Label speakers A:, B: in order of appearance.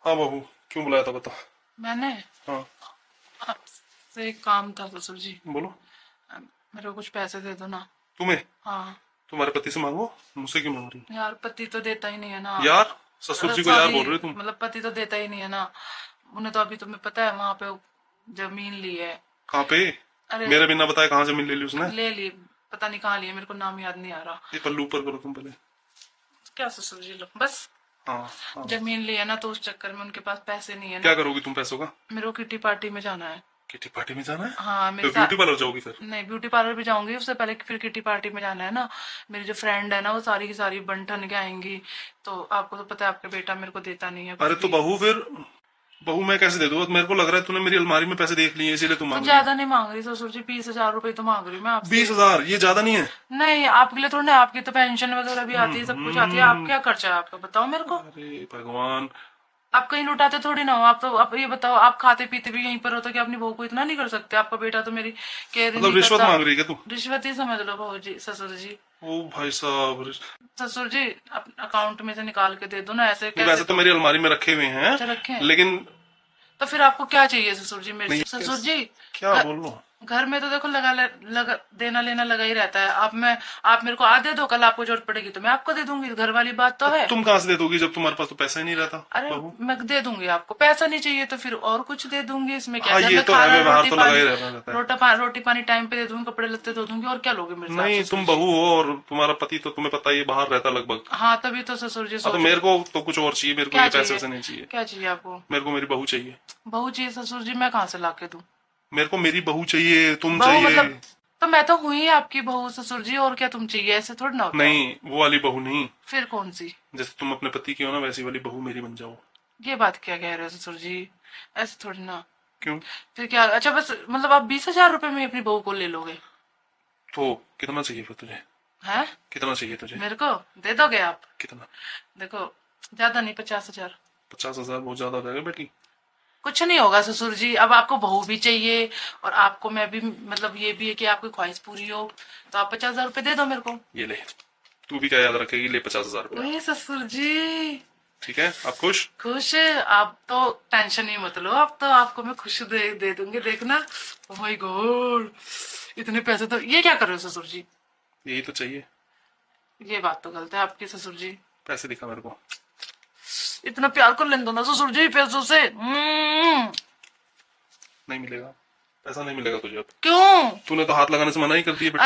A: हाँ बहू, क्यों बुलाया था बता।
B: मैंने
A: हाँ
B: आपसे एक काम था ससुर जी।
A: बोलो।
B: मेरे को कुछ पैसे दे दो ना।
A: तुम्हें?
B: हाँ
A: तुम्हारे पति से मांगो, मुझसे क्यों मांग रही
B: यार, पति तो देता ही नहीं है ना।
A: यार? ससुर जी को यार
B: सॉरी,
A: बोल रहे हो तुम?
B: मतलब पति तो देता ही नहीं है ना। उन्हें तो अभी तुम्हें पता है वहां पे जमीन ली है।
A: कहाँ पे?
B: अरे
A: मेरे बिना बताए कहाँ जमीन ले ली उसने?
B: ले ली, पता नहीं कहाँ ली है, मेरे को नाम याद नहीं आ रहा।
A: ये पल्लू ऊपर करो तुम पहले।
B: क्या ससुर जी, लो बस।
A: हाँ हाँ।
B: जमीन ली है ना, तो उस चक्कर में उनके पास पैसे नहीं है
A: क्या
B: ना।
A: करोगी तुम पैसों का?
B: मेरे को किटी पार्टी में जाना है।
A: किटी पार्टी में जाना है?
B: हाँ मेरे
A: तो ब्यूटी
B: साथ।
A: पार्लर जाओगी फिर?
B: नहीं, ब्यूटी पार्लर भी जाऊंगी, उससे पहले फिर किटी पार्टी में जाना है ना। मेरी जो फ्रेंड है ना, वो सारी की सारी बन ठन के आएंगी। तो आपको तो पता है, आपका बेटा मेरे को देता नहीं है कुछ
A: अरे तो
B: भी।
A: बहू फिर, बहू मैं कैसे दे दूँ? मेरे को लग रहा है तूने मेरी अलमारी में पैसे देख लिए इसीलिए तुम
B: तो
A: मांग रही है।
B: ज्यादा नहीं मांग रही ससुर जी, 20,000 रुपए तो मांग रही हूँ मैं आपसे।
A: 20,000 ये ज्यादा नहीं है?
B: नहीं, आपके लिए थोड़ा ना, आपकी तो पेंशन वगैरह भी आती है, सब कुछ आती है। आप क्या खर्चा है आपका, बताओ मेरे को।
A: अरे भगवान।
B: आप कहीं लुटाते थोड़ी ना हो। आप तो, आप ये बताओ, आप खाते पीते भी यहीं पर हो तो क्या अपनी बहू को इतना नहीं कर सकते? आपका बेटा तो मेरी केयर ही
A: मतलब
B: नहीं
A: रिश्वत
B: करता।
A: मांग रही है क्या तू?
B: रिश्वत ही समझ लो बहू जी, ससुर जी।
A: ओ भाई साहब।
B: ससुर जी, अपने अकाउंट में से निकाल के दे दो ना, ऐसे
A: नहीं,
B: कैसे
A: वैसे तो मेरी
B: दोगे?
A: अलमारी में रखे हुए हैं,
B: अच्छा रखे हैं।
A: लेकिन
B: तो फिर आपको क्या चाहिए ससुर जी मेरे
A: नहीं
B: से? ससुर जी,
A: क्या
B: घर,
A: बोल लो।
B: घर में तो देखो लगा देना लेना लगा ही रहता है। आप मेरे को आधे दो, कल आपको जरूरत पड़ेगी तो मैं आपको दे दूंगी, घर वाली बात तो है।
A: तुम कहाँ से दे दोगी जब तुम्हारे पास तो पैसा ही नहीं रहता
B: अरे
A: बहू?
B: मैं दे दूंगी आपको, पैसा नहीं चाहिए तो फिर और कुछ दे दूंगी, इसमें क्या।
A: हाँ
B: घर
A: ये
B: में
A: तो है,
B: खाना
A: व्यवहार
B: रोटी
A: तो लगा
B: पानी,
A: ही रहना रहता है।
B: रोटी पानी टाइम पे दे दूंगी, कपड़े लत्ते धो दूंगी, और क्या लोगे मेरे से आप
A: नहीं
B: ससुर
A: तुम
B: जी?
A: बहू हो और तुम्हारा पति तो तुम्हें पता ही है बाहर रहता लगभग।
B: हाँ तभी तो ससुर जी
A: हाँ तो
B: सोच
A: मेरे
B: रहे।
A: को तो कुछ और चाहिए, मेरे को
B: क्या
A: ये पैसे
B: चाहिए?
A: वैसे नहीं चाहिए।
B: क्या चाहिए आपको?
A: मेरे को मेरी बहू चाहिए।
B: बहू चाहिए ससुर जी, मैं कहाँ से ला के दूं?
A: मेरे को मेरी बहू चाहिए, तुम
B: बहू
A: चाहिए।
B: मतलब, तो मैं तो हुई आपकी बहू ससुर जी, और क्या तुम चाहिए? ऐसे थोड़ी ना होता है।
A: नहीं वो वाली बहू नहीं,
B: फिर कौन सी?
A: जैसे तुम अपने पति की हो ना वैसी वाली बहू मेरी बन जाओ।
B: ये बात क्या कह रहे हो ससुर जी? ऐसे थोड़ी ना।
A: क्यों?
B: फिर क्या? अच्छा बस, मतलब आप 20,000 रुपए में अपनी बहू को ले लोगे?
A: तो कितना चाहिए फिर तुझे?
B: हैं?
A: कितना चाहिए तुझे?
B: मेरे को दे दोगे आप?
A: कितना?
B: देखो, ज्यादा नहीं, 50,000।
A: 50,000 बहुत ज्यादा हो जाएगा बेटी।
B: कुछ नहीं होगा ससुर जी, अब आपको बहू भी चाहिए और आपको मैं भी, मतलब ये भी है कि आपकी ख्वाहिश पूरी हो, तो आप 50,000 रुपए दे दो मेरे को।
A: ये ले, तू भी क्या याद रखेगी, ले 50,000 रुपया।
B: ओए ससुर जी,
A: ठीक है, आप खुश?
B: खुश? आप तो टेंशन ही मत लो, अब तो आपको मैं खुश दे दूंगी, देखना। ओह माय गॉड, इतने पैसे तो, ये क्या कर रहे हो ससुर जी?
A: यही तो चाहिए।
B: ये बात तो गलत है आपकी ससुर जी।
A: पैसे दिखा मेरे को।
B: इतना प्यार कर लेने दो ना ससुर जी पैसों से।
A: नहीं मिलेगा, पैसा नहीं मिलेगा तुझे अब।
B: क्यों?
A: तूने तो हाथ लगाने से मना ही कर दिया बेटा।